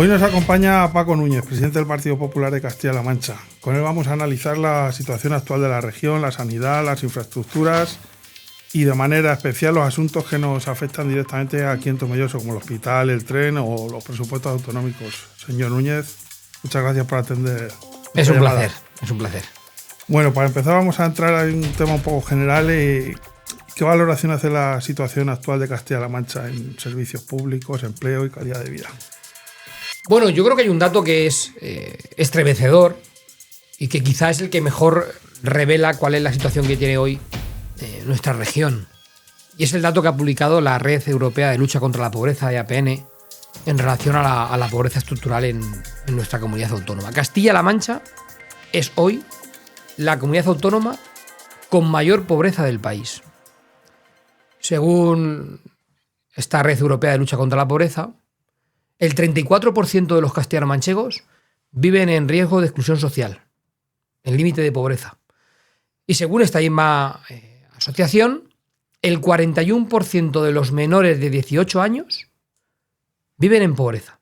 Hoy nos acompaña Paco Núñez, presidente del Partido Popular de Castilla-La Mancha. Con él vamos a analizar la situación actual de la región, la sanidad, las infraestructuras y de manera especial los asuntos que nos afectan directamente aquí en Tomelloso, como el hospital, el tren o los presupuestos autonómicos. Señor Núñez, muchas gracias por atender. Es un placer, es un placer. Bueno, para empezar vamos a entrar en un tema un poco general. ¿Qué valoración hace la situación actual de Castilla-La Mancha en servicios públicos, empleo y calidad de vida? Bueno, yo creo que hay un dato que es estremecedor y que quizá es el que mejor revela cuál es la situación que tiene hoy nuestra región. Y es el dato que ha publicado la Red Europea de Lucha contra la Pobreza, EAPN, en relación a la pobreza estructural en nuestra comunidad autónoma. Castilla-La Mancha es hoy la comunidad autónoma con mayor pobreza del país. Según esta Red Europea de Lucha contra la Pobreza, el 34% de los castellano-manchegos viven en riesgo de exclusión social, en límite de pobreza. Y según esta misma asociación, el 41% de los menores de 18 años viven en pobreza.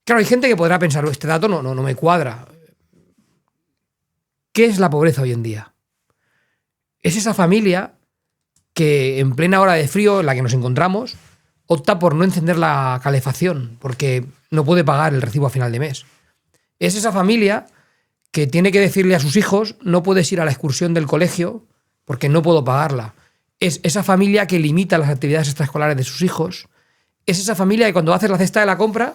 Claro, hay gente que podrá pensar, este dato no me cuadra. ¿Qué es la pobreza hoy en día? Es esa familia que en plena hora de frío en la que nos encontramos opta por no encender la calefacción porque no puede pagar el recibo a final de mes. Es esa familia que tiene que decirle a sus hijos: no puedes ir a la excursión del colegio porque no puedo pagarla. Es esa familia que limita las actividades extraescolares de sus hijos. Es esa familia que cuando haces la cesta de la compra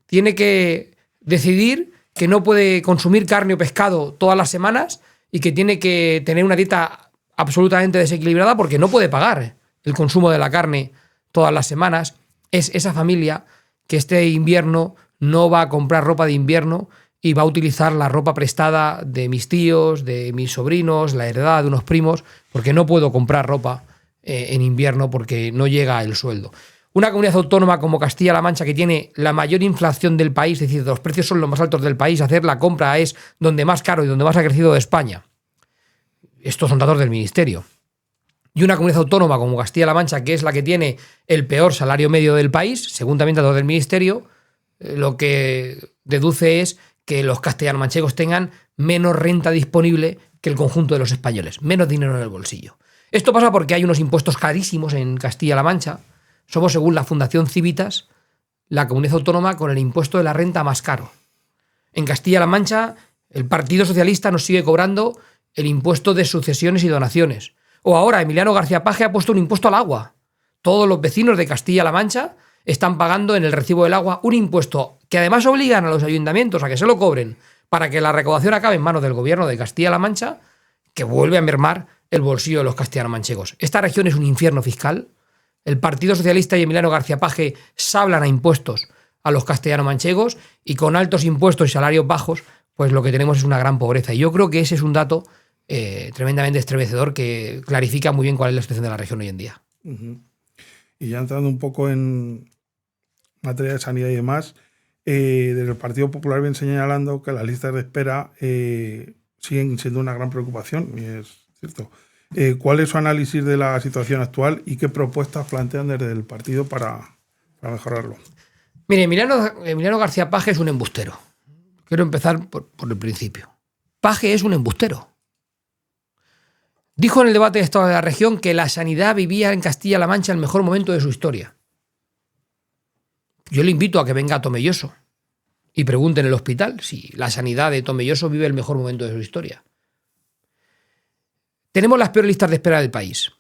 tiene que decidir que no puede consumir carne o pescado todas las semanas y que tiene que tener una dieta absolutamente desequilibrada porque no puede pagar el consumo de la carne todas las semanas. Es esa familia que este invierno no va a comprar ropa de invierno y va a utilizar la ropa prestada de mis tíos, de mis sobrinos, la heredada de unos primos, porque no puedo comprar ropa en invierno porque no llega el sueldo. Una comunidad autónoma como Castilla-La Mancha, que tiene la mayor inflación del país, es decir, los precios son los más altos del país, hacer la compra es donde más caro y donde más ha crecido de España. Estos son datos del Ministerio. Y una comunidad autónoma como Castilla-La Mancha, que es la que tiene el peor salario medio del país, según también datos del Ministerio, lo que deduce es que los castellano-manchegos tengan menos renta disponible que el conjunto de los españoles, menos dinero en el bolsillo. Esto pasa porque hay unos impuestos carísimos en Castilla-La Mancha. Somos, según la Fundación Civitas, la comunidad autónoma con el impuesto de la renta más caro. En Castilla-La Mancha, el Partido Socialista nos sigue cobrando el impuesto de sucesiones y donaciones. O ahora Emiliano García Paje ha puesto un impuesto al agua. Todos los vecinos de Castilla-La Mancha están pagando en el recibo del agua un impuesto que además obligan a los ayuntamientos a que se lo cobren para que la recaudación acabe en manos del gobierno de Castilla-La Mancha, que vuelve a mermar el bolsillo de los castellano-manchegos. Esta región es un infierno fiscal. El Partido Socialista y Emiliano García Paje sablan a impuestos a los castellano-manchegos y con altos impuestos y salarios bajos, pues lo que tenemos es una gran pobreza. Y yo creo que ese es un dato tremendamente estremecedor que clarifica muy bien cuál es la situación de la región hoy en día. Uh-huh. Y ya entrando un poco en materia de sanidad y demás, desde el Partido Popular viene señalando que las listas de espera siguen siendo una gran preocupación, y es cierto. ¿Cuál es su análisis de la situación actual y qué propuestas plantean desde el partido para mejorarlo? Mire, Emiliano García Paje es un embustero. Quiero empezar por el principio. Paje es un embustero. Dijo en el debate de Estado de la región que la sanidad vivía en Castilla-La Mancha el mejor momento de su historia. Yo le invito a que venga a Tomelloso y pregunte en el hospital si la sanidad de Tomelloso vive el mejor momento de su historia. Tenemos las peores listas de espera del país.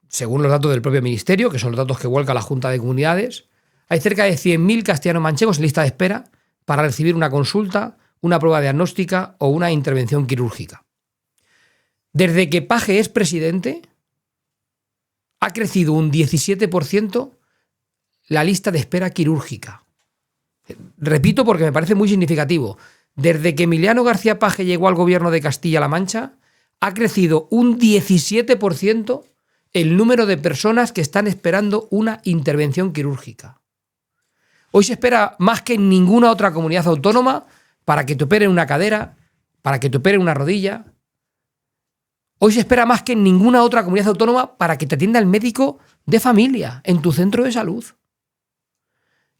Según los datos del propio Ministerio, que son los datos que vuelca la Junta de Comunidades, hay cerca de 100.000 castellano-manchegos en lista de espera para recibir una consulta, una prueba diagnóstica o una intervención quirúrgica. Desde que Paje es presidente, ha crecido un 17% la lista de espera quirúrgica. Repito porque me parece muy significativo. Desde que Emiliano García Paje llegó al gobierno de Castilla-La Mancha, ha crecido un 17% el número de personas que están esperando una intervención quirúrgica. Hoy se espera más que en ninguna otra comunidad autónoma para que te operen una cadera, para que te operen una rodilla. Hoy se espera más que en ninguna otra comunidad autónoma para que te atienda el médico de familia en tu centro de salud.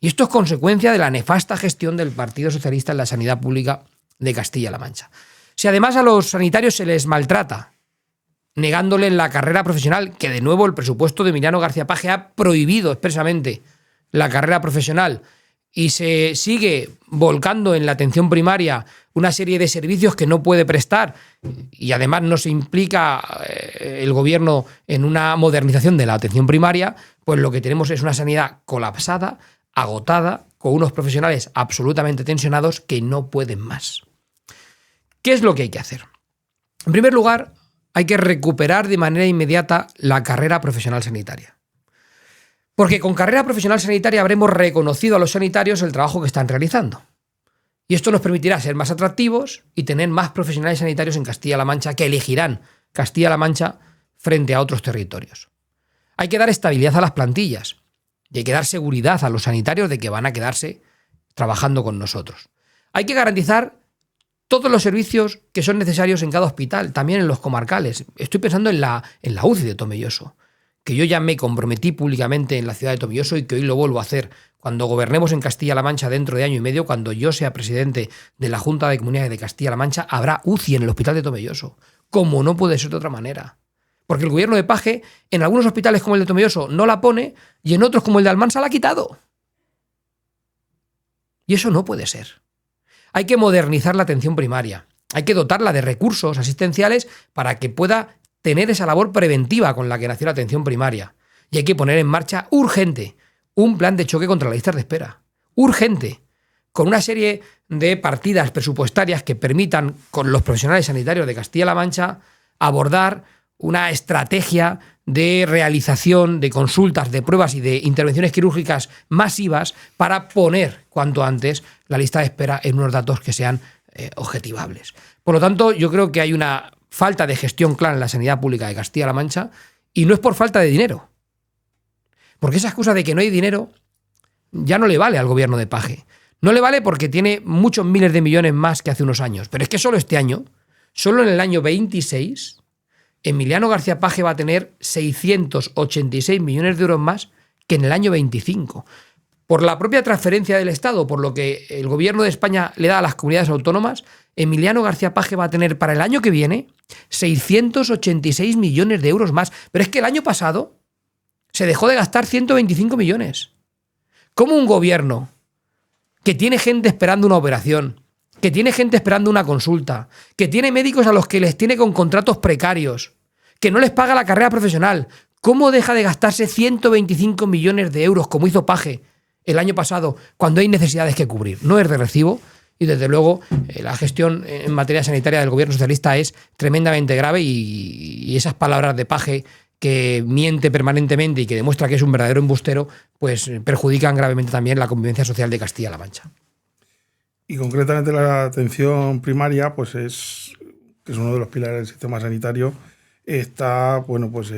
Y esto es consecuencia de la nefasta gestión del Partido Socialista en la sanidad pública de Castilla-La Mancha. Si además a los sanitarios se les maltrata, negándole la carrera profesional, que de nuevo el presupuesto de Emiliano García Paje ha prohibido expresamente la carrera profesional, y se sigue volcando en la atención primaria una serie de servicios que no puede prestar, y además no se implica el gobierno en una modernización de la atención primaria, pues lo que tenemos es una sanidad colapsada, agotada, con unos profesionales absolutamente tensionados que no pueden más. ¿Qué es lo que hay que hacer? En primer lugar, hay que recuperar de manera inmediata la carrera profesional sanitaria. Porque con carrera profesional sanitaria habremos reconocido a los sanitarios el trabajo que están realizando. Y esto nos permitirá ser más atractivos y tener más profesionales sanitarios en Castilla-La Mancha que elegirán Castilla-La Mancha frente a otros territorios. Hay que dar estabilidad a las plantillas y hay que dar seguridad a los sanitarios de que van a quedarse trabajando con nosotros. Hay que garantizar todos los servicios que son necesarios en cada hospital, también en los comarcales. Estoy pensando en la UCI de Tomelloso, que yo ya me comprometí públicamente en la ciudad de Tomelloso y que hoy lo vuelvo a hacer. Cuando gobernemos en Castilla-La Mancha dentro de año y medio, cuando yo sea presidente de la Junta de Comunidades de Castilla-La Mancha, habrá UCI en el hospital de Tomelloso, como no puede ser de otra manera. Porque el gobierno de Paje, en algunos hospitales como el de Tomelloso, no la pone y en otros como el de Almansa la ha quitado. Y eso no puede ser. Hay que modernizar la atención primaria. Hay que dotarla de recursos asistenciales para que pueda tener esa labor preventiva con la que nació la atención primaria. Y hay que poner en marcha urgente un plan de choque contra las listas de espera. Urgente. Con una serie de partidas presupuestarias que permitan, con los profesionales sanitarios de Castilla-La Mancha, abordar una estrategia de realización de consultas, de pruebas y de intervenciones quirúrgicas masivas para poner cuanto antes la lista de espera en unos datos que sean objetivables. Por lo tanto, yo creo que hay una falta de gestión clara en la sanidad pública de Castilla-La Mancha, y no es por falta de dinero. Porque esa excusa de que no hay dinero ya no le vale al gobierno de Paje. No le vale porque tiene muchos miles de millones más que hace unos años. Pero es que solo este año, solo en el año 26, Emiliano García Paje va a tener 686 millones de euros más que en el año 25. Por la propia transferencia del Estado, por lo que el gobierno de España le da a las comunidades autónomas, Emiliano García Paje va a tener para el año que viene 686 millones de euros más. Pero es que el año pasado se dejó de gastar 125 millones. ¿Cómo un gobierno que tiene gente esperando una operación, que tiene gente esperando una consulta, que tiene médicos a los que les tiene con contratos precarios, que no les paga la carrera profesional, cómo deja de gastarse 125 millones de euros como hizo Paje el año pasado cuando hay necesidades que cubrir? No es de recibo. Y desde luego la gestión en materia sanitaria del gobierno socialista es tremendamente grave, y esas palabras de Paje, que miente permanentemente y que demuestra que es un verdadero embustero, pues perjudican gravemente también la convivencia social de Castilla-La Mancha. Y concretamente la atención primaria, pues que es uno de los pilares del sistema sanitario, está, bueno, pues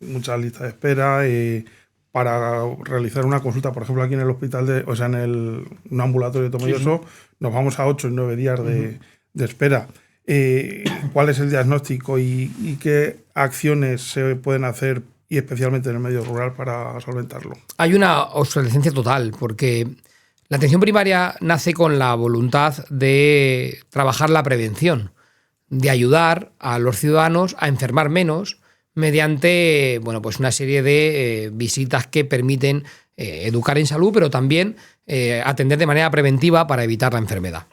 muchas listas de espera. Para realizar una consulta, por ejemplo, aquí en el hospital, en un ambulatorio de Tomelloso, sí, nos vamos a 8 y 9 días de espera. ¿Cuál es el diagnóstico y qué acciones se pueden hacer, y especialmente en el medio rural, para solventarlo? Hay una obsolescencia total, porque la atención primaria nace con la voluntad de trabajar la prevención, de ayudar a los ciudadanos a enfermar menos, mediante, bueno, pues una serie de visitas que permiten educar en salud, pero también atender de manera preventiva para evitar la enfermedad.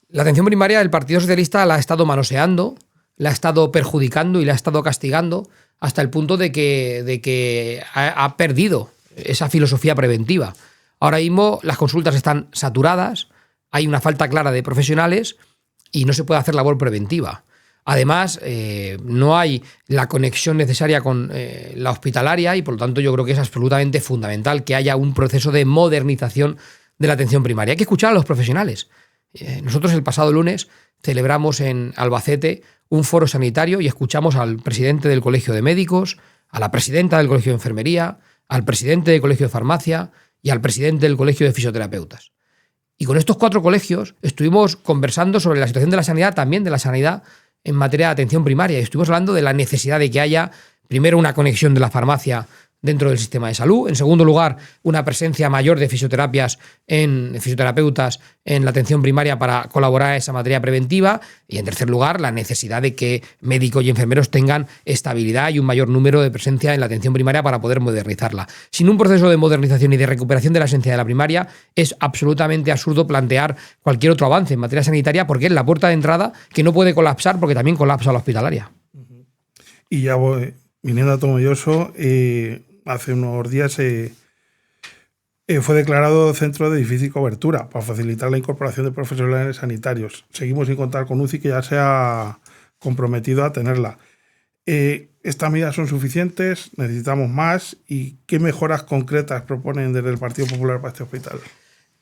La atención primaria del Partido Socialista la ha estado manoseando, la ha estado perjudicando y la ha estado castigando hasta el punto de que ha perdido esa filosofía preventiva. Ahora mismo las consultas están saturadas, hay una falta clara de profesionales y no se puede hacer labor preventiva. Además, no hay la conexión necesaria con la hospitalaria, y por lo tanto yo creo que es absolutamente fundamental que haya un proceso de modernización de la atención primaria. Hay que escuchar a los profesionales. Nosotros el pasado lunes celebramos en Albacete un foro sanitario y escuchamos al presidente del Colegio de Médicos, a la presidenta del Colegio de Enfermería, al presidente del Colegio de Farmacia y al presidente del Colegio de Fisioterapeutas. Y con estos 4 colegios estuvimos conversando sobre la situación de la sanidad, también de la sanidad en materia de atención primaria, y estuvimos hablando de la necesidad de que haya primero una conexión de la farmacia dentro del sistema de salud. En segundo lugar, una presencia mayor de fisioterapeutas en la atención primaria para colaborar en esa materia preventiva. Y en tercer lugar, la necesidad de que médicos y enfermeros tengan estabilidad y un mayor número de presencia en la atención primaria para poder modernizarla. Sin un proceso de modernización y de recuperación de la esencia de la primaria, es absolutamente absurdo plantear cualquier otro avance en materia sanitaria, porque es la puerta de entrada que no puede colapsar, porque también colapsa la hospitalaria. Y ya viniendo a Tomelloso, hace unos días fue declarado centro de difícil cobertura para facilitar la incorporación de profesionales sanitarios. Seguimos sin contar con UCI, que ya se ha comprometido a tenerla. ¿Estas medidas son suficientes? ¿Necesitamos más? ¿Y qué mejoras concretas proponen desde el Partido Popular para este hospital?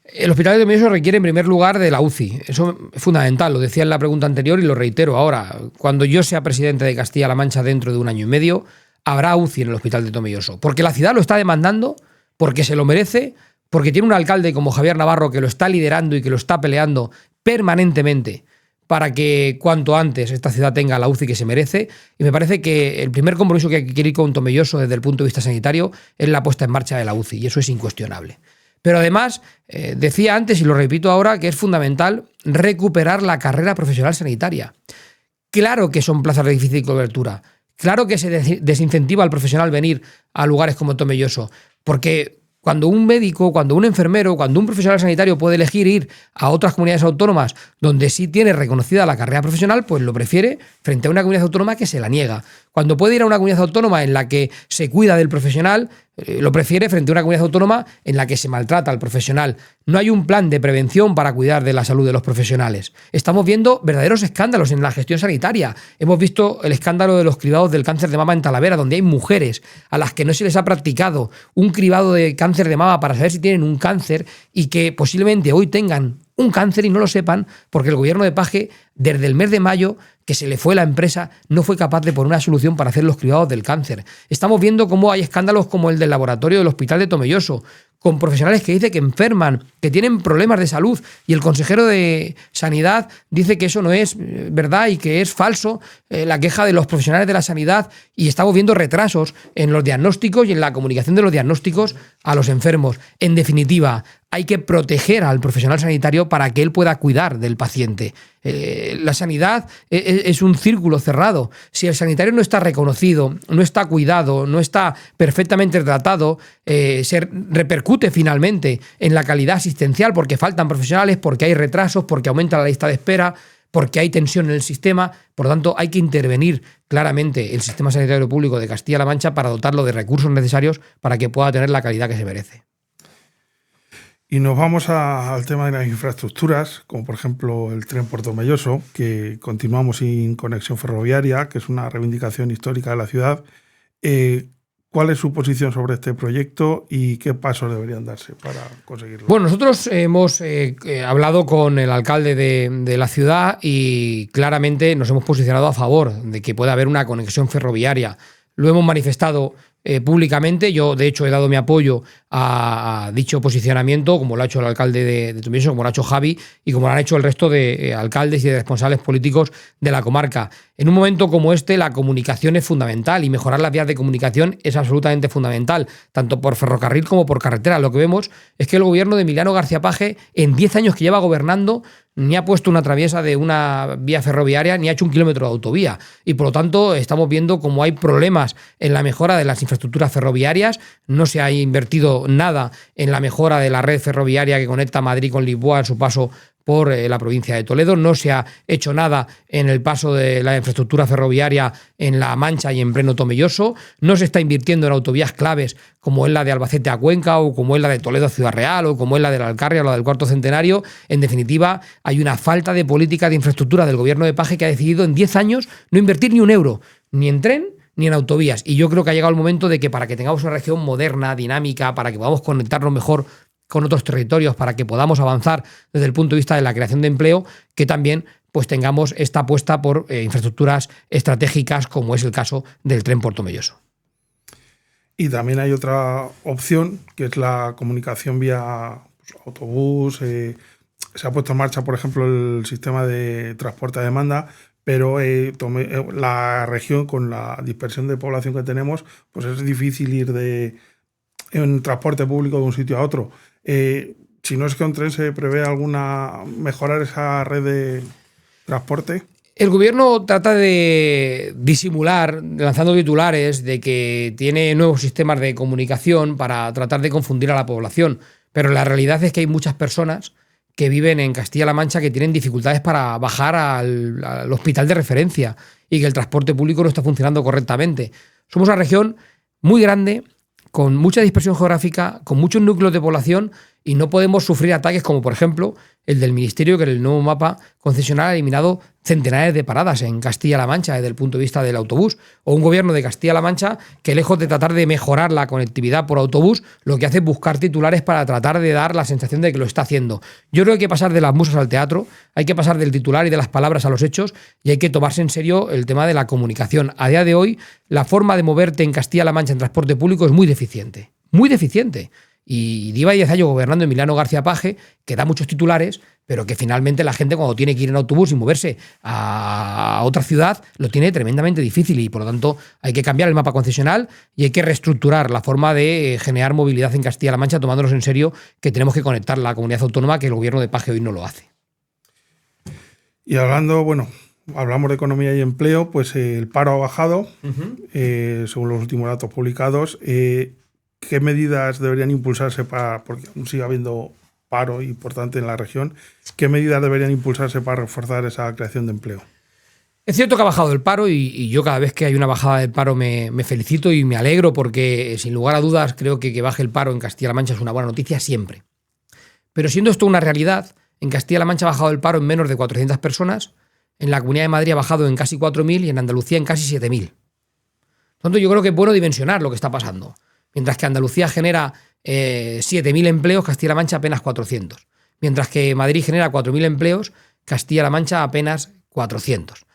El hospital de Tomelloso requiere en primer lugar de la UCI. Eso es fundamental, lo decía en la pregunta anterior y lo reitero ahora. Cuando yo sea presidente de Castilla-La Mancha dentro de 1 año y medio, habrá UCI en el hospital de Tomelloso. Porque la ciudad lo está demandando, porque se lo merece, porque tiene un alcalde como Javier Navarro que lo está liderando y que lo está peleando permanentemente para que cuanto antes esta ciudad tenga la UCI que se merece. Y me parece que el primer compromiso que hay que adquirir con Tomelloso desde el punto de vista sanitario es la puesta en marcha de la UCI, y eso es incuestionable. Pero además, decía antes y lo repito ahora, que es fundamental recuperar la carrera profesional sanitaria. Claro que son plazas de difícil cobertura. Claro que se desincentiva al profesional venir a lugares como Tomelloso, porque cuando un médico, cuando un enfermero, cuando un profesional sanitario puede elegir ir a otras comunidades autónomas donde sí tiene reconocida la carrera profesional, pues lo prefiere frente a una comunidad autónoma que se la niega. Cuando puede ir a una comunidad autónoma en la que se cuida del profesional, lo prefiere frente a una comunidad autónoma en la que se maltrata al profesional. No hay un plan de prevención para cuidar de la salud de los profesionales. Estamos viendo verdaderos escándalos en la gestión sanitaria. Hemos visto el escándalo de los cribados del cáncer de mama en Talavera, donde hay mujeres a las que no se les ha practicado un cribado de cáncer de mama para saber si tienen un cáncer y que posiblemente hoy tengan un cáncer y no lo sepan, porque el gobierno de Paje, desde el mes de mayo, que se le fue la empresa, no fue capaz de poner una solución para hacer los cribados del cáncer. Estamos viendo cómo hay escándalos como el del laboratorio del hospital de Tomelloso, con profesionales que dicen que enferman, que tienen problemas de salud, y el consejero de Sanidad dice que eso no es verdad y que es falso, la queja de los profesionales de la sanidad, y estamos viendo retrasos en los diagnósticos y en la comunicación de los diagnósticos a los enfermos. En definitiva, hay que proteger al profesional sanitario para que él pueda cuidar del paciente. La sanidad es un círculo cerrado. Si el sanitario no está reconocido, no está cuidado, no está perfectamente tratado, se repercute finalmente en la calidad asistencial, porque faltan profesionales, porque hay retrasos, porque aumenta la lista de espera, porque hay tensión en el sistema. Por lo tanto, hay que intervenir claramente el sistema sanitario público de Castilla-La Mancha para dotarlo de recursos necesarios para que pueda tener la calidad que se merece. Y nos vamos al tema de las infraestructuras, como por ejemplo el tren por Tomelloso, que continuamos sin conexión ferroviaria, que es una reivindicación histórica de la ciudad. ¿Cuál es su posición sobre este proyecto y qué pasos deberían darse para conseguirlo? Bueno, nosotros hemos hablado con el alcalde de la ciudad y claramente nos hemos posicionado a favor de que pueda haber una conexión ferroviaria. Lo hemos manifestado públicamente. Yo, de hecho, he dado mi apoyo a dicho posicionamiento, como lo ha hecho el alcalde de Tomelloso, como lo ha hecho Javi y como lo han hecho el resto de alcaldes y de responsables políticos de la comarca. En un momento como este, la comunicación es fundamental y mejorar las vías de comunicación es absolutamente fundamental, tanto por ferrocarril como por carretera. Lo que vemos es que el gobierno de Emiliano García Paje, en 10 años que lleva gobernando, ni ha puesto una traviesa de una vía ferroviaria, ni ha hecho un kilómetro de autovía. Y por lo tanto, estamos viendo cómo hay problemas en la mejora de las infraestructuras ferroviarias. No se ha invertido nada en la mejora de la red ferroviaria que conecta Madrid con Lisboa en su paso por la provincia de Toledo. No se ha hecho nada en el paso de la infraestructura ferroviaria en La Mancha y en pleno Tomelloso. No se está invirtiendo en autovías claves como es la de Albacete a Cuenca o como es la de Toledo a Ciudad Real o como es la de la Alcarria o la del Cuarto Centenario. En definitiva, hay una falta de política de infraestructura del gobierno de Paje, que ha decidido en 10 años no invertir ni un euro, ni en tren ni en autovías. Y yo creo que ha llegado el momento de que, para que tengamos una región moderna, dinámica, para que podamos conectarnos mejor con otros territorios, para que podamos avanzar desde el punto de vista de la creación de empleo, que también pues tengamos esta apuesta por infraestructuras estratégicas, como es el caso del tren por Tomelloso. Y también hay otra opción, que es la comunicación vía autobús. Se ha puesto en marcha, por ejemplo, el sistema de transporte a demanda, pero la región, con la dispersión de población que tenemos, pues es difícil ir en transporte público de un sitio a otro. Si no es que un tren se prevé mejorar esa red de transporte. El gobierno trata de disimular, lanzando titulares, de que tiene nuevos sistemas de comunicación para tratar de confundir a la población. Pero la realidad es que hay muchas personas que viven en Castilla-La Mancha que tienen dificultades para bajar al hospital de referencia y que el transporte público no está funcionando correctamente. Somos una región muy grande, con mucha dispersión geográfica, con muchos núcleos de población, y no podemos sufrir ataques como, por ejemplo, el del Ministerio, que en el nuevo mapa concesional ha eliminado centenares de paradas en Castilla-La Mancha desde el punto de vista del autobús, o un gobierno de Castilla-La Mancha que, lejos de tratar de mejorar la conectividad por autobús, lo que hace es buscar titulares para tratar de dar la sensación de que lo está haciendo. Yo creo que hay que pasar de las musas al teatro, hay que pasar del titular y de las palabras a los hechos, y hay que tomarse en serio el tema de la comunicación. A día de hoy, la forma de moverte en Castilla-La Mancha en transporte público es muy deficiente, muy deficiente. Y lleva 10 años gobernando Emiliano García Paje, que da muchos titulares, pero que finalmente la gente, cuando tiene que ir en autobús y moverse a otra ciudad, lo tiene tremendamente difícil, y por lo tanto hay que cambiar el mapa concesional y hay que reestructurar la forma de generar movilidad en Castilla-La Mancha, tomándonos en serio que tenemos que conectar la comunidad autónoma, que el gobierno de Paje hoy no lo hace. Y hablamos de economía y empleo, pues el paro ha bajado, según los últimos datos publicados. ¿Qué medidas deberían impulsarse porque aún sigue habiendo paro importante en la región, qué medidas deberían impulsarse para reforzar esa creación de empleo? Es cierto que ha bajado el paro, y yo cada vez que hay una bajada del paro me felicito y me alegro, porque sin lugar a dudas creo que baje el paro en Castilla-La Mancha es una buena noticia siempre. Pero siendo esto una realidad, en Castilla-La Mancha ha bajado el paro en menos de 400 personas, en la Comunidad de Madrid ha bajado en casi 4.000 y en Andalucía en casi 7.000. Por tanto, yo creo que es bueno dimensionar lo que está pasando. Mientras que Andalucía genera 7.000 empleos, Castilla-La Mancha apenas 400. Mientras que Madrid genera 4.000 empleos, Castilla-La Mancha apenas 400.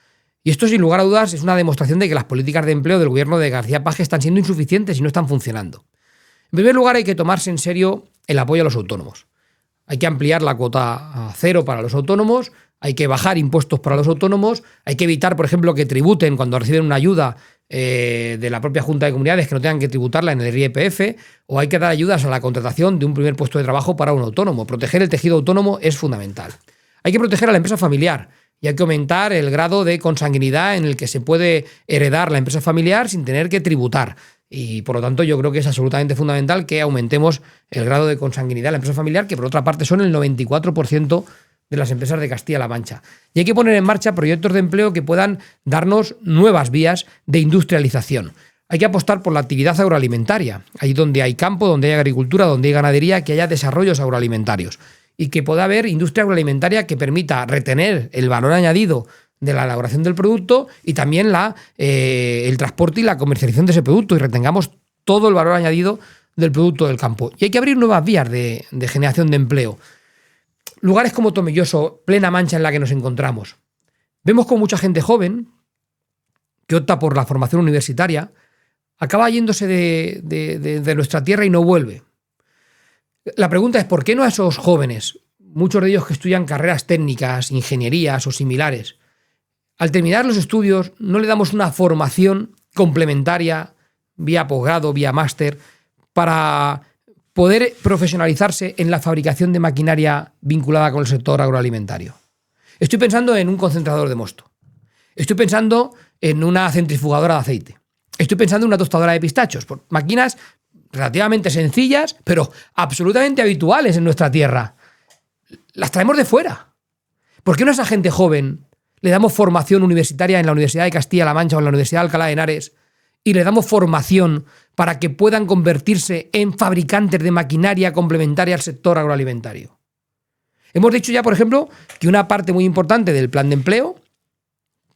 Y esto, sin lugar a dudas, es una demostración de que las políticas de empleo del gobierno de García Paje están siendo insuficientes y no están funcionando. En primer lugar, hay que tomarse en serio el apoyo a los autónomos. Hay que ampliar la cuota a cero para los autónomos, hay que bajar impuestos para los autónomos, hay que evitar, por ejemplo, que tributen cuando reciben una ayuda de la propia Junta de Comunidades, que no tengan que tributarla en el IRPF, o hay que dar ayudas a la contratación de un primer puesto de trabajo para un autónomo. Proteger el tejido autónomo es fundamental. Hay que proteger a la empresa familiar y hay que aumentar el grado de consanguinidad en el que se puede heredar la empresa familiar sin tener que tributar. Y por lo tanto yo creo que es absolutamente fundamental que aumentemos el grado de consanguinidad de la empresa familiar, que por otra parte son el 94% de las empresas de Castilla-La Mancha. Y hay que poner en marcha proyectos de empleo que puedan darnos nuevas vías de industrialización. Hay que apostar por la actividad agroalimentaria, ahí donde hay campo, donde hay agricultura, donde hay ganadería, que haya desarrollos agroalimentarios y que pueda haber industria agroalimentaria que permita retener el valor añadido de la elaboración del producto y también el transporte y la comercialización de ese producto, y retengamos todo el valor añadido del producto del campo. Y hay que abrir nuevas vías de generación de empleo. Lugares como Tomelloso, plena Mancha en la que nos encontramos. Vemos como mucha gente joven que opta por la formación universitaria acaba yéndose de nuestra tierra y no vuelve. La pregunta es, ¿por qué no a esos jóvenes, muchos de ellos que estudian carreras técnicas, ingenierías o similares, al terminar los estudios no le damos una formación complementaria, vía posgrado, vía máster, para poder profesionalizarse en la fabricación de maquinaria vinculada con el sector agroalimentario? Estoy pensando en un concentrador de mosto. Estoy pensando en una centrifugadora de aceite. Estoy pensando en una tostadora de pistachos. Máquinas relativamente sencillas, pero absolutamente habituales en nuestra tierra. Las traemos de fuera. ¿Por qué no a esa gente joven le damos formación universitaria en la Universidad de Castilla-La Mancha o en la Universidad de Alcalá de Henares y le damos formación para que puedan convertirse en fabricantes de maquinaria complementaria al sector agroalimentario? Hemos dicho ya, por ejemplo, que una parte muy importante del plan de empleo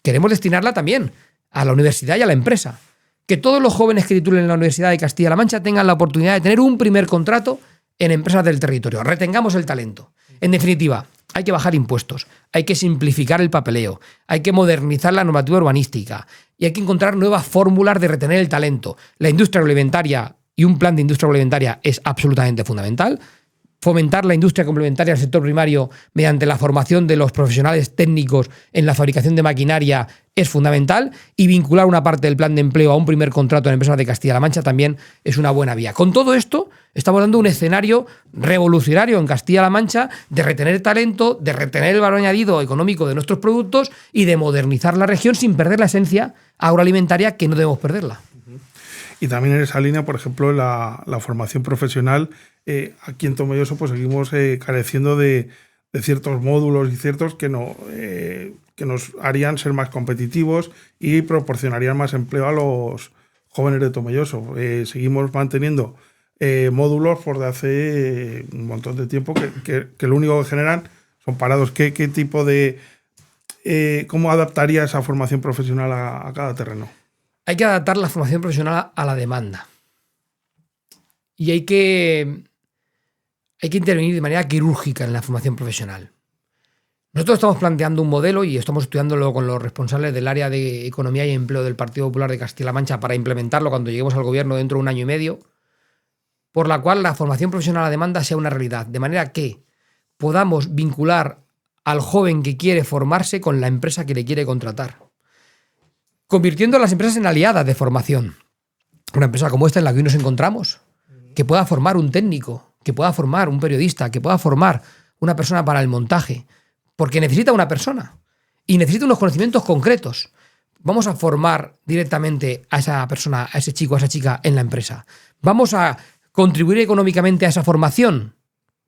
queremos destinarla también a la universidad y a la empresa. Que todos los jóvenes que titulen en la Universidad de Castilla-La Mancha tengan la oportunidad de tener un primer contrato en empresas del territorio. Retengamos el talento. En definitiva, hay que bajar impuestos, hay que simplificar el papeleo, hay que modernizar la normativa urbanística y hay que encontrar nuevas fórmulas de retener el talento. La industria agroalimentaria y un plan de industria agroalimentaria es absolutamente fundamental. fomentar la industria complementaria al sector primario mediante la formación de los profesionales técnicos en la fabricación de maquinaria es fundamental, y vincular una parte del plan de empleo a un primer contrato en empresas de Castilla-La Mancha también es una buena vía. Con todo esto, estamos dando un escenario revolucionario en Castilla-La Mancha de retener talento, de retener el valor añadido económico de nuestros productos y de modernizar la región sin perder la esencia agroalimentaria, que no debemos perderla. Y también en esa línea, por ejemplo, la formación profesional, aquí en Tomelloso pues seguimos careciendo de ciertos módulos y ciertos que nos harían ser más competitivos y proporcionarían más empleo a los jóvenes de Tomelloso. Seguimos manteniendo módulos por de hace un montón de tiempo que lo único que generan son parados. ¿Qué tipo de... ¿Cómo adaptaría esa formación profesional a cada terreno? Hay que adaptar la formación profesional a la demanda. Y hay que intervenir de manera quirúrgica en la formación profesional. Nosotros estamos planteando un modelo y estamos estudiándolo con los responsables del área de Economía y Empleo del Partido Popular de Castilla-La Mancha para implementarlo cuando lleguemos al gobierno dentro de 1 año y medio, por la cual la formación profesional a la demanda sea una realidad, de manera que podamos vincular al joven que quiere formarse con la empresa que le quiere contratar, convirtiendo a las empresas en aliadas de formación. Una empresa como esta en la que hoy nos encontramos, que pueda formar un técnico, que pueda formar un periodista, que pueda formar una persona para el montaje, porque necesita una persona y necesita unos conocimientos concretos. Vamos a formar directamente a esa persona, a ese chico, a esa chica en la empresa. Vamos a contribuir económicamente a esa formación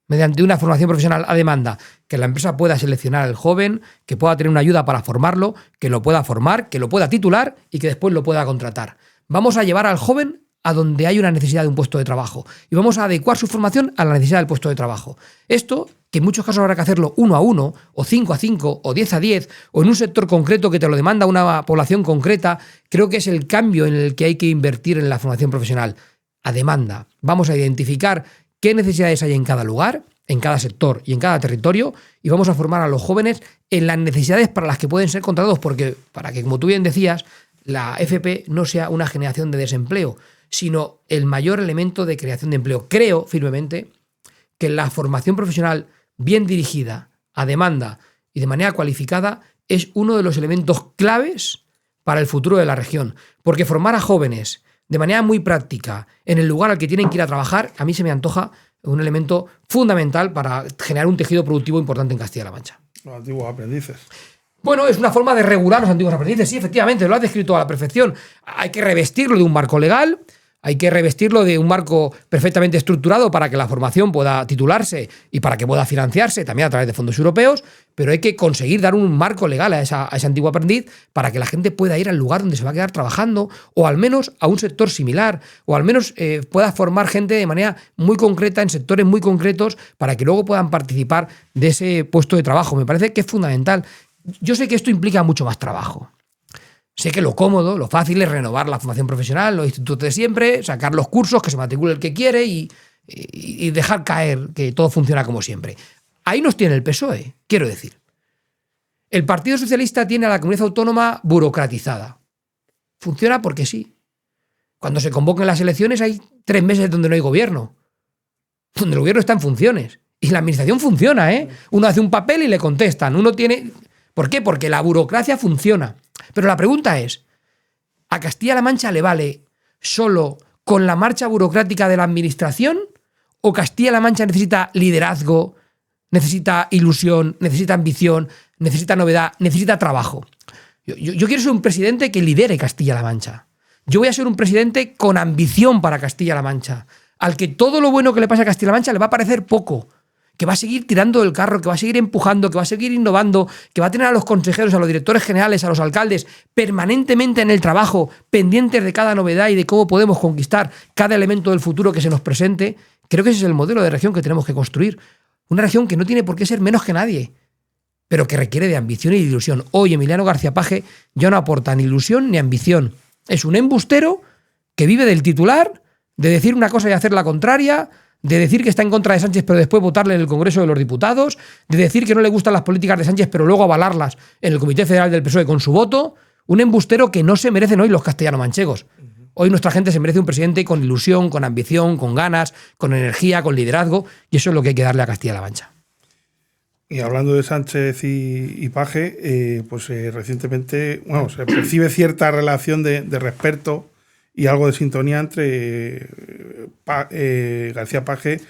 mediante una formación profesional a demanda, que la empresa pueda seleccionar al joven, que pueda tener una ayuda para formarlo, que lo pueda formar, que lo pueda titular y que después lo pueda contratar. Vamos a llevar al joven a donde hay una necesidad de un puesto de trabajo y vamos a adecuar su formación a la necesidad del puesto de trabajo. Esto, que en muchos casos habrá que hacerlo 1 a 1, o 5 a 5, o 10 a 10, o en un sector concreto que te lo demanda una población concreta, creo que es el cambio en el que hay que invertir en la formación profesional. A demanda. Vamos a identificar qué necesidades hay en cada lugar, en cada sector y en cada territorio, y vamos a formar a los jóvenes en las necesidades para las que pueden ser contratados, porque para que, como tú bien decías, la FP no sea una generación de desempleo, sino el mayor elemento de creación de empleo. Creo firmemente que la formación profesional bien dirigida, a demanda y de manera cualificada, es uno de los elementos claves para el futuro de la región, porque formar a jóvenes de manera muy práctica en el lugar al que tienen que ir a trabajar, a mí se me antoja un elemento fundamental para generar un tejido productivo importante en Castilla-La Mancha. Los antiguos aprendices. Bueno, es una forma de regular los antiguos aprendices, sí, efectivamente, lo has descrito a la perfección. Hay que revestirlo de un marco legal, hay que revestirlo de un marco perfectamente estructurado para que la formación pueda titularse y para que pueda financiarse también a través de fondos europeos, pero hay que conseguir dar un marco legal a ese antiguo aprendiz para que la gente pueda ir al lugar donde se va a quedar trabajando, o al menos a un sector similar, o al menos pueda formar gente de manera muy concreta en sectores muy concretos para que luego puedan participar de ese puesto de trabajo. Me parece que es fundamental. Yo sé que esto implica mucho más trabajo. Sé que lo cómodo, lo fácil es renovar la formación profesional, los institutos de siempre, sacar los cursos, que se matricule el que quiere y dejar caer que todo funciona como siempre. Ahí nos tiene el PSOE, quiero decir. El Partido Socialista tiene a la comunidad autónoma burocratizada. Funciona porque sí. Cuando se convocan las elecciones hay 3 meses donde no hay gobierno, donde el gobierno está en funciones. Y la administración funciona, ¿eh? Uno hace un papel y le contestan. Uno tiene... ¿Por qué? Porque la burocracia funciona. Pero la pregunta es, ¿a Castilla-La Mancha le vale solo con la marcha burocrática de la administración? ¿O Castilla-La Mancha necesita liderazgo, necesita ilusión, necesita ambición, necesita novedad, necesita trabajo? Yo quiero ser un presidente que lidere Castilla-La Mancha. Yo voy a ser un presidente con ambición para Castilla-La Mancha, al que todo lo bueno que le pasa a Castilla-La Mancha le va a parecer poco, que va a seguir tirando del carro, que va a seguir empujando, que va a seguir innovando, que va a tener a los consejeros, a los directores generales, a los alcaldes permanentemente en el trabajo, pendientes de cada novedad y de cómo podemos conquistar cada elemento del futuro que se nos presente. Creo que ese es el modelo de región que tenemos que construir. Una región que no tiene por qué ser menos que nadie, pero que requiere de ambición y de ilusión. Hoy Emiliano García Paje ya no aporta ni ilusión ni ambición. Es un embustero que vive del titular, de decir una cosa y hacer la contraria, de decir que está en contra de Sánchez pero después votarle en el Congreso de los Diputados, de decir que no le gustan las políticas de Sánchez pero luego avalarlas en el Comité Federal del PSOE con su voto. Un embustero que no se merecen hoy los castellano-manchegos. Hoy nuestra gente se merece un presidente con ilusión, con ambición, con ganas, con energía, con liderazgo, y eso es lo que hay que darle a Castilla-La Mancha. Y hablando de Sánchez y Paje, recientemente se percibe cierta relación de respeto y algo de sintonía entre García Paje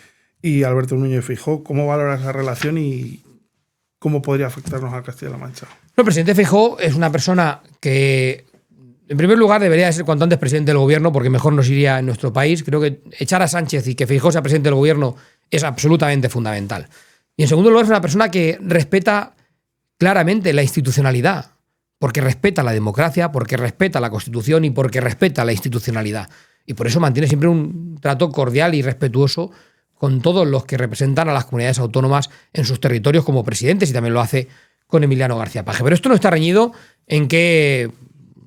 y Alberto Núñez Feijóo. ¿Cómo valora esa relación y cómo podría afectarnos a Castilla-La Mancha? El presidente Feijóo es una persona que, en primer lugar, debería ser cuanto antes presidente del gobierno, porque mejor nos iría en nuestro país. Creo que echar a Sánchez y que Feijóo sea presidente del gobierno es absolutamente fundamental. Y en segundo lugar, es una persona que respeta claramente la institucionalidad, porque respeta la democracia, porque respeta la Constitución y porque respeta la institucionalidad. Y por eso mantiene siempre un trato cordial y respetuoso con todos los que representan a las comunidades autónomas en sus territorios como presidentes, y también lo hace con Emiliano García Paje. Pero esto no está reñido en que,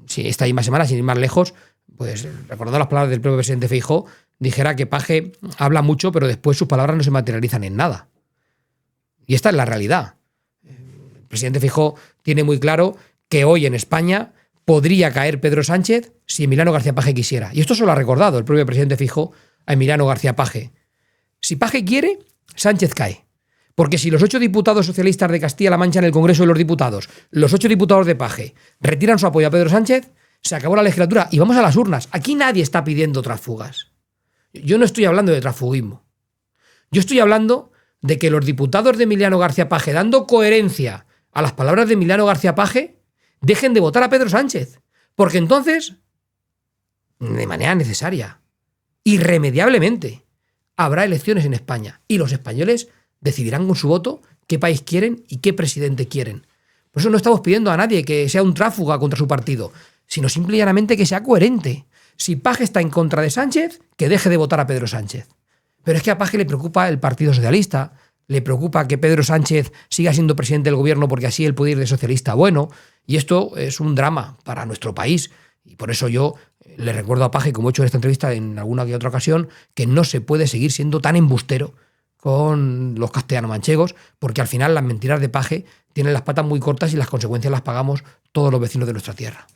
si esta misma semana, sin ir más lejos, pues recordando las palabras del propio presidente Feijóo, dijera que Paje habla mucho, pero después sus palabras no se materializan en nada. Y esta es la realidad. El presidente Feijóo tiene muy claro que hoy en España podría caer Pedro Sánchez si Emiliano García Paje quisiera. Y esto se lo ha recordado el propio presidente Feijóo a Emiliano García Paje. Si Paje quiere, Sánchez cae. Porque si los 8 diputados socialistas de Castilla-La Mancha en el Congreso de los Diputados, los 8 diputados de Paje, retiran su apoyo a Pedro Sánchez, se acabó la legislatura y vamos a las urnas. Aquí nadie está pidiendo transfugas. Yo no estoy hablando de transfugismo. Yo estoy hablando de que los diputados de Emiliano García Paje, dando coherencia a las palabras de Emiliano García Paje, dejen de votar a Pedro Sánchez. Porque entonces, de manera necesaria, irremediablemente, habrá elecciones en España y los españoles decidirán con su voto qué país quieren y qué presidente quieren. Por eso no estamos pidiendo a nadie que sea un tráfuga contra su partido, sino simple y llanamente que sea coherente. Si Paje está en contra de Sánchez, que deje de votar a Pedro Sánchez. Pero es que a Paje le preocupa el Partido Socialista, le preocupa que Pedro Sánchez siga siendo presidente del gobierno porque así él puede ir de socialista bueno, y esto es un drama para nuestro país. Y por eso yo le recuerdo a Paje, como he hecho en esta entrevista en alguna que otra ocasión, que no se puede seguir siendo tan embustero con los castellano-manchegos, porque al final las mentiras de Paje tienen las patas muy cortas y las consecuencias las pagamos todos los vecinos de nuestra tierra.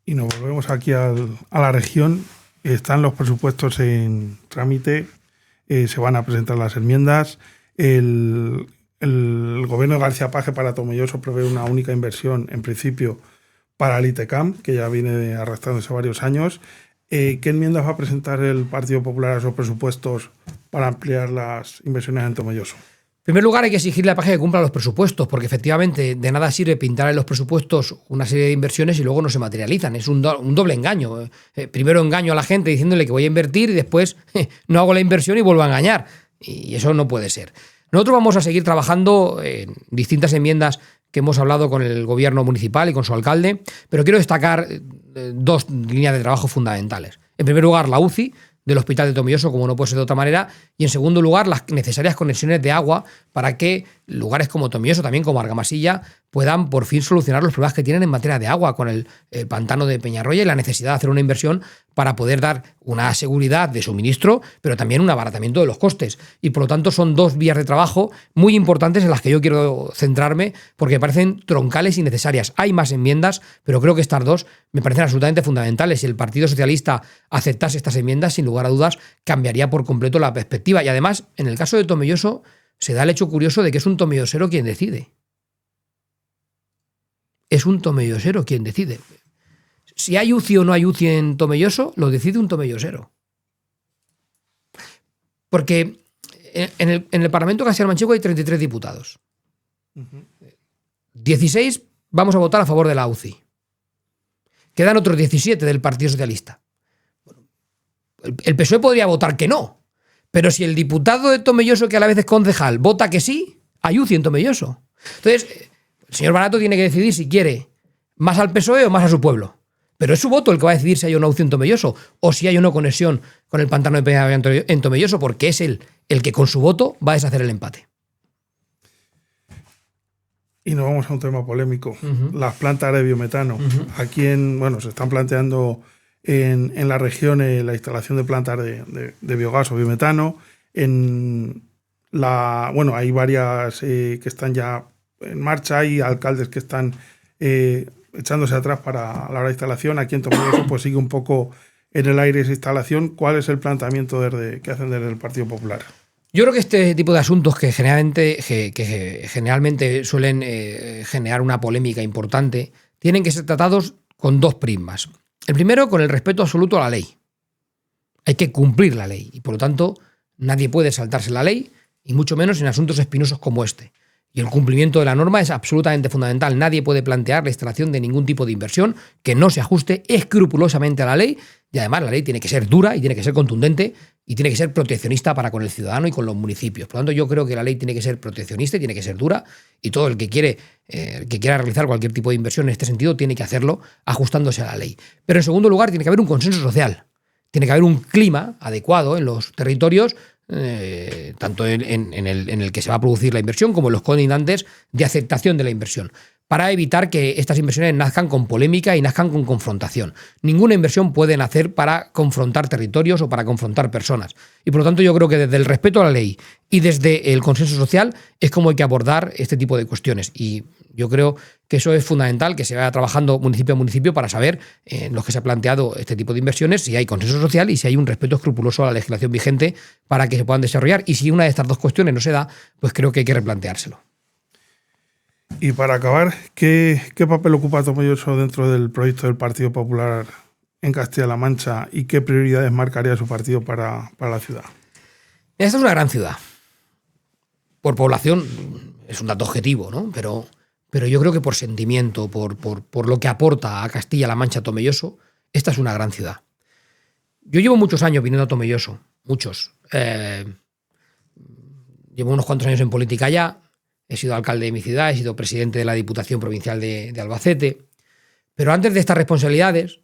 Y nos volvemos aquí a la región. Están los presupuestos en trámite, se van a presentar las enmiendas. El gobierno de García Paje para Tomelloso prevé una única inversión, en principio, para el ITECAM, que ya viene arrastrándose varios años. ¿Qué enmiendas va a presentar el Partido Popular a esos presupuestos para ampliar las inversiones en Tomelloso? En primer lugar, hay que exigirle a Paje que cumpla los presupuestos, porque efectivamente de nada sirve pintar en los presupuestos una serie de inversiones y luego no se materializan. Es un doble engaño. Primero engaño a la gente diciéndole que voy a invertir y después no hago la inversión y vuelvo a engañar. Y eso no puede ser. Nosotros vamos a seguir trabajando en distintas enmiendas que hemos hablado con el gobierno municipal y con su alcalde, pero quiero destacar 2 líneas de trabajo fundamentales. En primer lugar, la UCI del Hospital de Tomelloso, como no puede ser de otra manera, y en segundo lugar, las necesarias conexiones de agua para que lugares como Tomelloso, también como Argamasilla, puedan por fin solucionar los problemas que tienen en materia de agua con el pantano de Peñarroya y la necesidad de hacer una inversión para poder dar una seguridad de suministro, pero también un abaratamiento de los costes. Y por lo tanto son 2 vías de trabajo muy importantes en las que yo quiero centrarme porque me parecen troncales y necesarias. Hay más enmiendas, pero creo que estas 2 me parecen absolutamente fundamentales. Si el Partido Socialista aceptase estas enmiendas, sin lugar a dudas, cambiaría por completo la perspectiva. Y además, en el caso de Tomelloso, se da el hecho curioso de que es un tomellosero quien decide. Es un tomellosero quien decide. Si hay UCI o no hay UCI en Tomelloso, lo decide un tomellosero. Porque en el Parlamento Castilla-Manchego hay 33 diputados. 16 vamos a votar a favor de la UCI. Quedan otros 17 del Partido Socialista. El PSOE podría votar que no. Pero si el diputado de Tomelloso, que a la vez es concejal, vota que sí, hay UCI en Tomelloso. Entonces, el señor Barato tiene que decidir si quiere más al PSOE o más a su pueblo. Pero es su voto el que va a decidir si hay una UCI en Tomelloso o si hay una conexión con el pantano de Peñarroya en Tomelloso, porque es el que con su voto va a deshacer el empate. Y nos vamos a un tema polémico, las plantas de biometano. Aquí se están planteando en la región la instalación de plantas de biogás o biometano. Hay varias que están ya en marcha, hay alcaldes que están echándose atrás para la hora de instalación. Aquí en Tomelloso pues sigue un poco en el aire esa instalación. ¿Cuál es el planteamiento que hacen desde el Partido Popular? Yo creo que este tipo de asuntos que generalmente suelen generar una polémica importante tienen que ser tratados con dos prismas. El primero, con el respeto absoluto a la ley. Hay que cumplir la ley y, por lo tanto, nadie puede saltarse la ley, y mucho menos en asuntos espinosos como este. Y el cumplimiento de la norma es absolutamente fundamental. Nadie puede plantear la instalación de ningún tipo de inversión que no se ajuste escrupulosamente a la ley, y además la ley tiene que ser dura y tiene que ser contundente y tiene que ser proteccionista para con el ciudadano y con los municipios. Por lo tanto, yo creo que la ley tiene que ser proteccionista y tiene que ser dura, y todo el que quiera realizar cualquier tipo de inversión en este sentido tiene que hacerlo ajustándose a la ley. Pero en segundo lugar, tiene que haber un consenso social. Tiene que haber un clima adecuado en los territorios, tanto en el que se va a producir la inversión como en los colindantes, de aceptación de la inversión, para evitar que estas inversiones nazcan con polémica y nazcan con confrontación. Ninguna inversión puede nacer para confrontar territorios o para confrontar personas. Y por lo tanto, yo creo que desde el respeto a la ley y desde el consenso social es como hay que abordar este tipo de cuestiones. Y yo creo que eso es fundamental, que se vaya trabajando municipio a municipio para saber en los que se ha planteado este tipo de inversiones si hay consenso social y si hay un respeto escrupuloso a la legislación vigente para que se puedan desarrollar. Y si una de estas dos cuestiones no se da, pues creo que hay que replanteárselo. Y para acabar, ¿qué papel ocupa Tomelloso dentro del proyecto del Partido Popular en Castilla-La Mancha y qué prioridades marcaría su partido para la ciudad? Esta es una gran ciudad. Por población es un dato objetivo, ¿no? Pero yo creo que por sentimiento, por lo que aporta a Castilla-La Mancha Tomelloso, esta es una gran ciudad. Yo llevo muchos años viniendo a Tomelloso, muchos. Llevo unos cuantos años en política ya. He sido alcalde de mi ciudad, he sido presidente de la Diputación Provincial de Albacete. Pero antes de estas responsabilidades,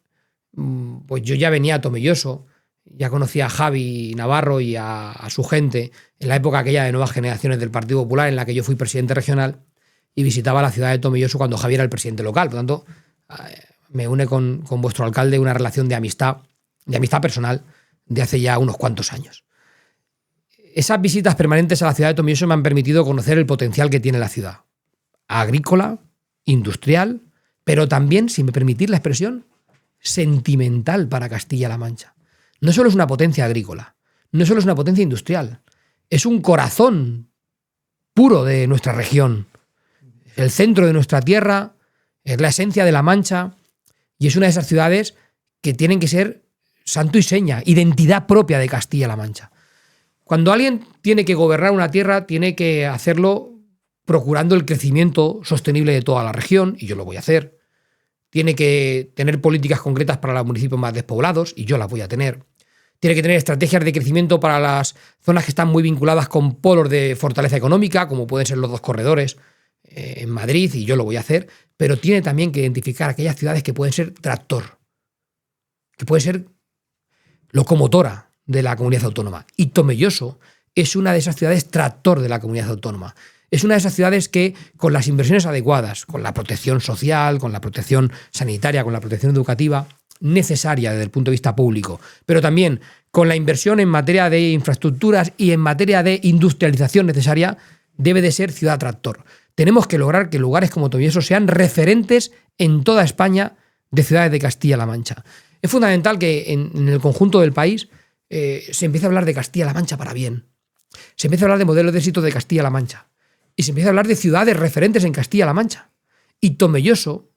pues yo ya venía a Tomelloso, ya conocía a Javi Navarro y a su gente en la época aquella de Nuevas Generaciones del Partido Popular, en la que yo fui presidente regional, y visitaba la ciudad de Tomelloso cuando Javi era el presidente local. Por lo tanto, me une con vuestro alcalde una relación de amistad personal de hace ya unos cuantos años. Esas visitas permanentes a la ciudad de Tomelloso me han permitido conocer el potencial que tiene la ciudad. Agrícola, industrial, pero también, si me permitís la expresión, sentimental para Castilla-La Mancha. No solo es una potencia agrícola, no solo es una potencia industrial, es un corazón puro de nuestra región. El centro de nuestra tierra, es la esencia de La Mancha, y es una de esas ciudades que tienen que ser santo y seña, identidad propia de Castilla-La Mancha. Cuando alguien tiene que gobernar una tierra, tiene que hacerlo procurando el crecimiento sostenible de toda la región, y yo lo voy a hacer. Tiene que tener políticas concretas para los municipios más despoblados, y yo las voy a tener. Tiene que tener estrategias de crecimiento para las zonas que están muy vinculadas con polos de fortaleza económica, como pueden ser los 2 corredores en Madrid, y yo lo voy a hacer. Pero tiene también que identificar aquellas ciudades que pueden ser tractor, que pueden ser locomotora de la comunidad autónoma. Y Tomelloso es una de esas ciudades tractor de la comunidad autónoma. Es una de esas ciudades que, con las inversiones adecuadas, con la protección social, con la protección sanitaria, con la protección educativa necesaria desde el punto de vista público, pero también con la inversión en materia de infraestructuras y en materia de industrialización necesaria, debe de ser ciudad tractor. Tenemos que lograr que lugares como Tomelloso sean referentes en toda España de ciudades de Castilla-La Mancha. Es fundamental que en el conjunto del país se empieza a hablar de Castilla-La Mancha para bien. Se empieza a hablar de modelos de éxito de Castilla-La Mancha. Y se empieza a hablar de ciudades referentes en Castilla-La Mancha. Y Tomelloso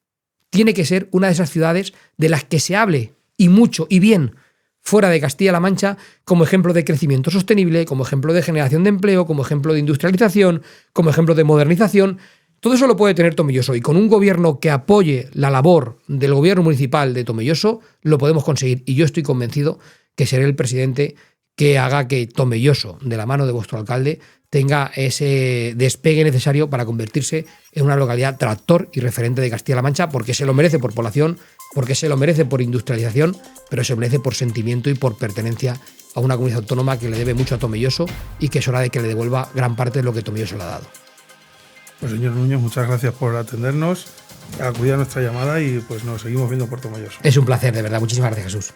tiene que ser una de esas ciudades de las que se hable, y mucho y bien, fuera de Castilla-La Mancha, como ejemplo de crecimiento sostenible, como ejemplo de generación de empleo, como ejemplo de industrialización, como ejemplo de modernización. Todo eso lo puede tener Tomelloso, y con un gobierno que apoye la labor del gobierno municipal de Tomelloso lo podemos conseguir. Y yo estoy convencido que seré el presidente que haga que Tomelloso, de la mano de vuestro alcalde, tenga ese despegue necesario para convertirse en una localidad tractor y referente de Castilla-La Mancha, porque se lo merece por población, porque se lo merece por industrialización, pero se lo merece por sentimiento y por pertenencia a una comunidad autónoma que le debe mucho a Tomelloso, y que es hora de que le devuelva gran parte de lo que Tomelloso le ha dado. Pues señor Nuño, muchas gracias por atendernos, acudir a nuestra llamada, y pues nos seguimos viendo por Tomelloso. Es un placer, de verdad. Muchísimas gracias, Jesús.